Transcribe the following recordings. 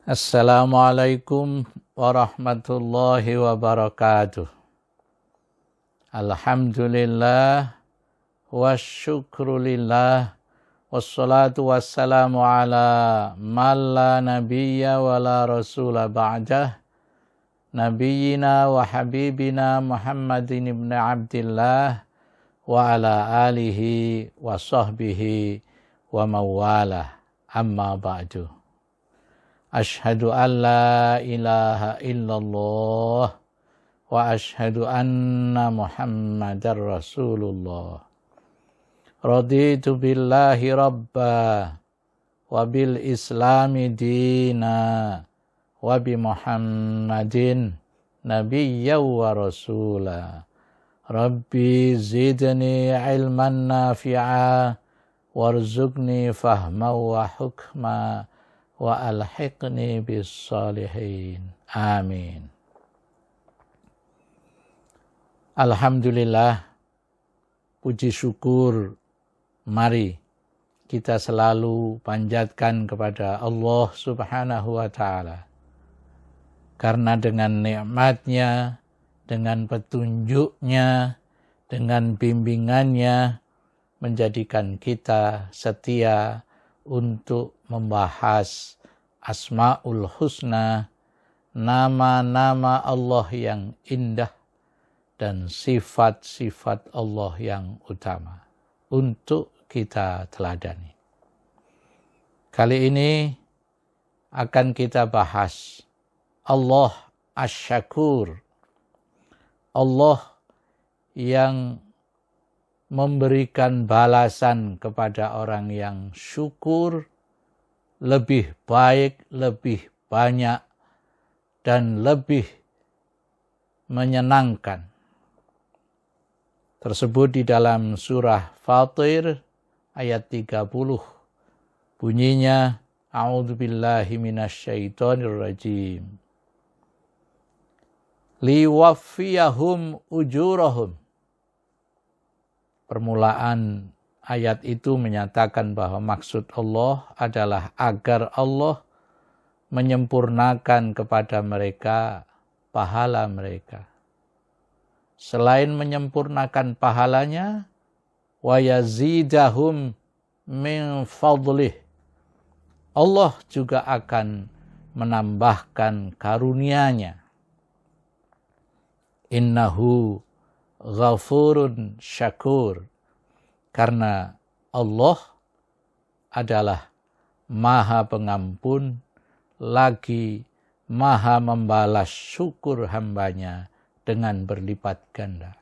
Assalamualaikum warahmatullahi wabarakatuh. Alhamdulillah wasyukrulillah wassalatu wassalamu ala man la nabiyya wa la rasula ba'dah nabiyyina wa habibina Muhammadin ibn Abdillah wa ala alihi wa sahbihi wa mawalah amma ba'du. Ashhadu an la ilaha illallah wa ashhadu anna Muhammadar Rasulullah. Raditu billahi rabba wa bil islami dina wa bi Muhammadin nabiyya wa rasula. Rabbi zidni ilman nafi'a warzuqni fahma wa hukma wa alhiqni bis salihin. Amin. Alhamdulillah, puji syukur mari kita selalu panjatkan kepada Allah Subhanahu wa ta'ala. Karena dengan nikmatnya, dengan petunjuknya, dengan bimbingannya, menjadikan kita setia untuk membahas Asma'ul Husna, nama-nama Allah yang indah dan sifat-sifat Allah yang utama untuk kita teladani. Kali ini akan kita bahas Allah Asy-Syakur, Allah yang memberikan balasan kepada orang yang syukur lebih baik, lebih banyak, dan lebih menyenangkan. Tersebut di dalam surah Fatir ayat 30. Bunyinya, A'udzubillahi minasyaitonirrajim. Liwaffiyahum ujurahum. Permulaan ayat itu menyatakan bahwa maksud Allah adalah agar Allah menyempurnakan kepada mereka pahala mereka. Selain menyempurnakan pahalanya, wa yazidahum min fadlih. Allah juga akan menambahkan karunia-Nya. Innahu ghafurun syakur, karena Allah adalah maha pengampun lagi maha membalas syukur hambanya dengan berlipat ganda.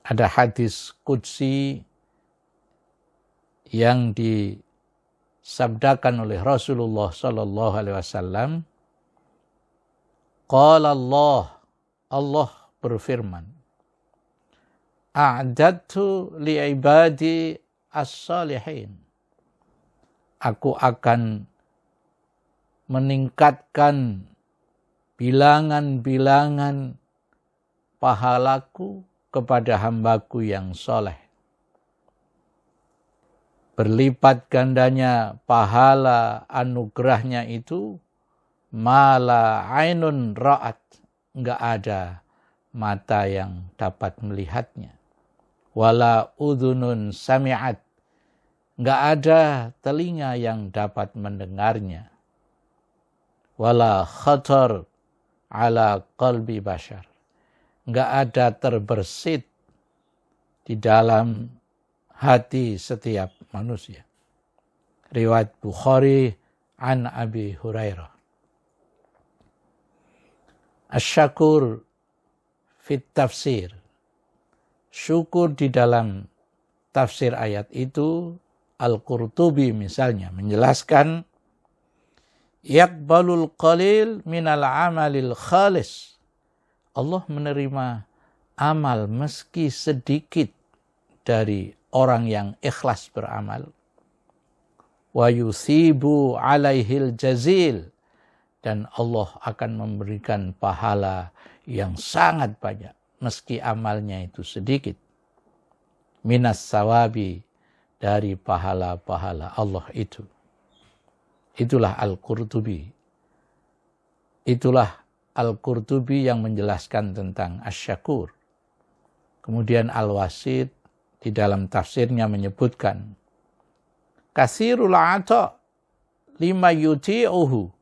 Ada hadis qudsi yang disabdakan oleh Rasulullah sallallahu alaihi wasallam. Qala Allah berfirman, A'dadtu li'ibadi as-salihin. Aku akan meningkatkan bilangan-bilangan pahalaku kepada hambaku yang soleh. Berlipat gandanya pahala anugerahnya itu, mala ainun ra'at. Enggak ada mata yang dapat melihatnya. Wala udhunun sami'at. Enggak ada telinga yang dapat mendengarnya. Wala khatar ala qalbi bashar. Enggak ada terbersit di dalam hati setiap manusia. Riwayat Bukhari an Abi Hurairah. Asy-Syakur fit tafsir. Syukur di dalam tafsir ayat itu, Al-Qurtubi misalnya menjelaskan, yaqbalul qalil minal amalil khalis. Allah menerima amal meski sedikit dari orang yang ikhlas beramal. Wa yusibu alaihil jazil. Dan Allah akan memberikan pahala yang sangat banyak meski amalnya itu sedikit. Minas sawabi, dari pahala-pahala Allah itu. Itulah Al-Qurtubi. Itulah Al-Qurtubi yang menjelaskan tentang Asy-Syakur. Kemudian Al-Wasit di dalam tafsirnya menyebutkan, kasirul ata lima yuti'uhu.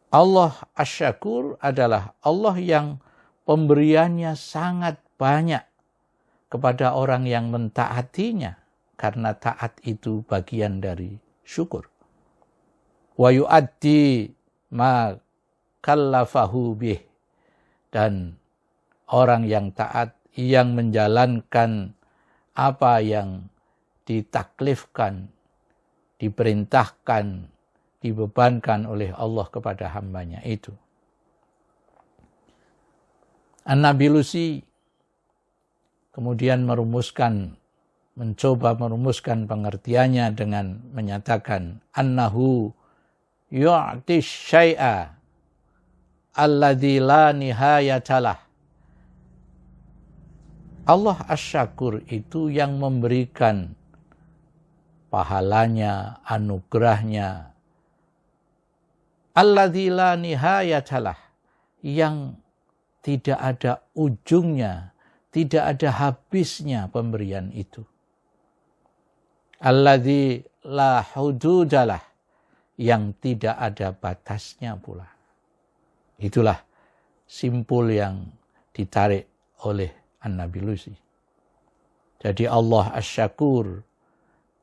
Allah Asy-Syakur adalah Allah yang pemberiannya sangat banyak kepada orang yang mentaatinya, karena taat itu bagian dari syukur. Wa yu'addi ma kallafahu bih, dan orang yang taat yang menjalankan apa yang ditaklifkan, diperintahkan, dibebankan oleh Allah kepada hambanya itu. An-Nablusi kemudian mencoba merumuskan pengertiannya dengan menyatakan annahu yu'ti syai'a alladzi la nihayatalah. Allah Asy-Syakur itu yang memberikan pahalanya, anugerahnya, alladzi la nihayatalah, yang tidak ada ujungnya, tidak ada habisnya pemberian itu. Alladzi la hududalah, yang tidak ada batasnya pula. Itulah simpul yang ditarik oleh An-Nablusi. Jadi Allah Asy-Syakur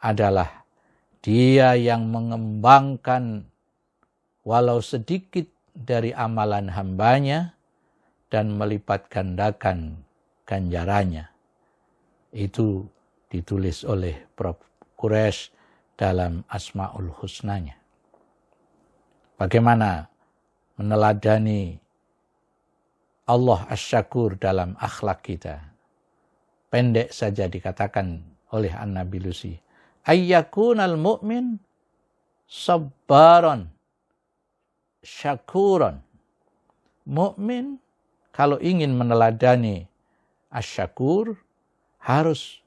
adalah Dia yang mengembangkan walau sedikit dari amalan hambanya dan melipat gandakan ganjarannya. Itu ditulis oleh Prof. Quraisy dalam Asmaul Husnanya. Bagaimana meneladani Allah Asy-Syakur dalam akhlak kita? Pendek saja dikatakan oleh An-Nablusi, ayyakunal mu'min sabbaron syakuron. Mukmin kalau ingin meneladani Asy-Syakur harus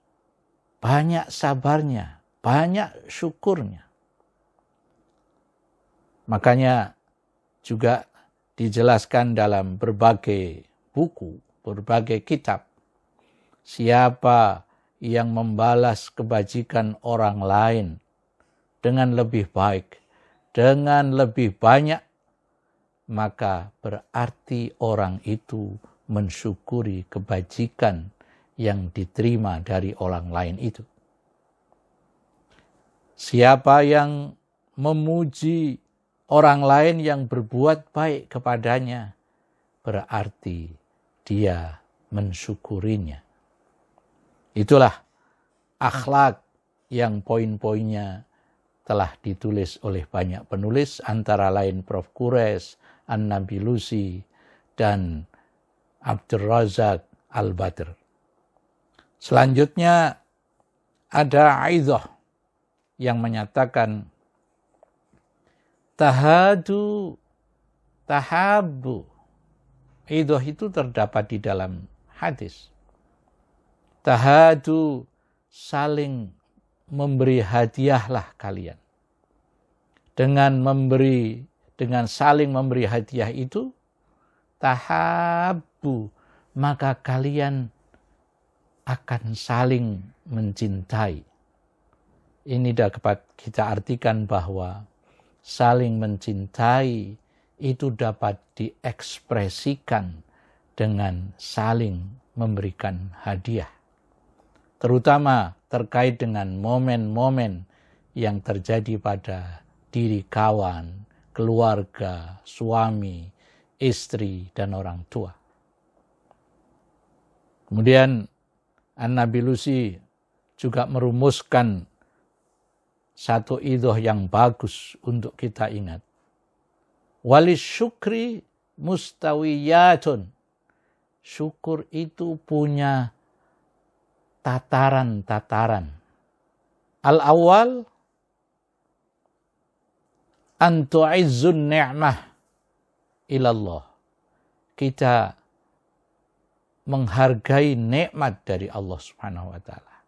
banyak sabarnya, banyak syukurnya. Makanya juga dijelaskan dalam berbagai buku, berbagai kitab, siapa yang membalas kebajikan orang lain dengan lebih baik, dengan lebih banyak, maka berarti orang itu mensyukuri kebajikan yang diterima dari orang lain itu. Siapa yang memuji orang lain yang berbuat baik kepadanya, berarti dia mensyukurinya. Itulah akhlak yang poin-poinnya telah ditulis oleh banyak penulis, antara lain Prof. Quraisy, An-Nablusi, dan Abdul Razak Al-Badr. Selanjutnya ada Aizah yang menyatakan tahabu. Idah itu terdapat di dalam hadis. Tahadu, saling memberi hadiahlah kalian. Dengan saling memberi hadiah itu, tahabu, maka kalian akan saling mencintai. Ini dapat kita artikan bahwa saling mencintai itu dapat diekspresikan dengan saling memberikan hadiah. Terutama terkait dengan momen-momen yang terjadi pada diri kawan, keluarga, suami, istri, dan orang tua. Kemudian An-Nablusi juga merumuskan satu idah yang bagus untuk kita ingat. Walis syukri mustawiyatun. Syukur itu punya tataran-tataran. Al-awwal an tu'izzun ni'mah ilallah. Kita menghargai nikmat dari Allah Subhanahu wa taala.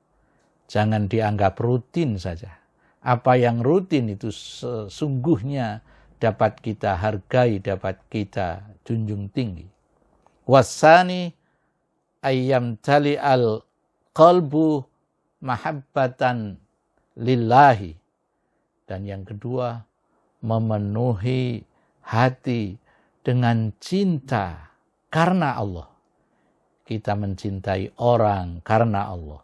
Jangan dianggap rutin saja. Apa yang rutin itu sesungguhnya dapat kita hargai, dapat kita junjung tinggi. Wasani ayyam tali al qalbu mahabbatan lillahi. Dan yang kedua, memenuhi hati dengan cinta karena Allah. Kita mencintai orang karena Allah.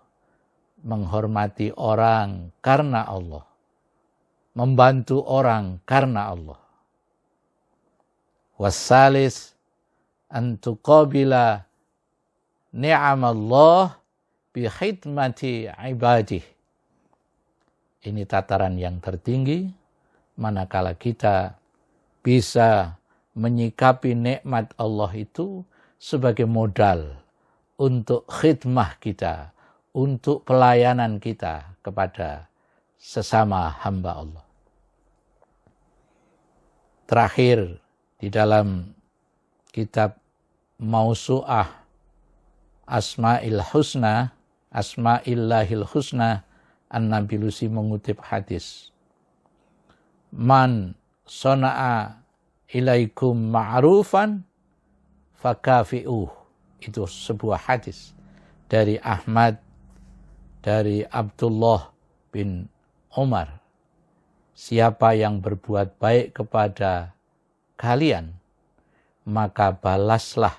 Menghormati orang karena Allah. Membantu orang karena Allah. Wassalis an tuqabila ni'amallah bihidmati ibadih. Ini tataran yang tertinggi, manakala kita bisa menyikapi nikmat Allah itu sebagai modal untuk khidmah kita, untuk pelayanan kita kepada sesama hamba Allah. Terakhir, di dalam kitab Mausu'ah Asma'illahil Husna, An-Nabilusi mengutip hadis. Man sona'a ilaikum ma'rufan fakafi'uh. Itu sebuah hadis dari Ahmad, dari Abdullah bin Umar. Siapa yang berbuat baik kepada kalian, maka balaslah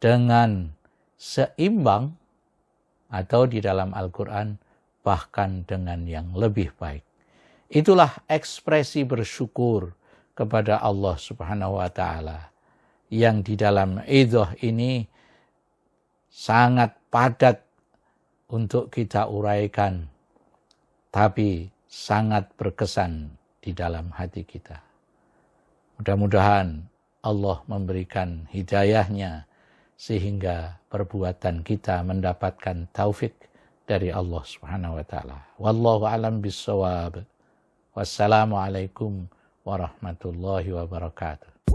dengan seimbang, atau di dalam Al-Quran bahkan dengan yang lebih baik. Itulah ekspresi bersyukur kepada Allah Subhanahu wa Ta'ala yang di dalam idhah ini sangat padat untuk kita uraikan, tapi sangat berkesan di dalam hati kita. Mudah-mudahan Allah memberikan hidayahnya sehingga perbuatan kita mendapatkan taufik dari Allah Subhanahu wa Ta'ala. Wallahu a'lam bissawab. Wassalamualaikum warahmatullahi wabarakatuh.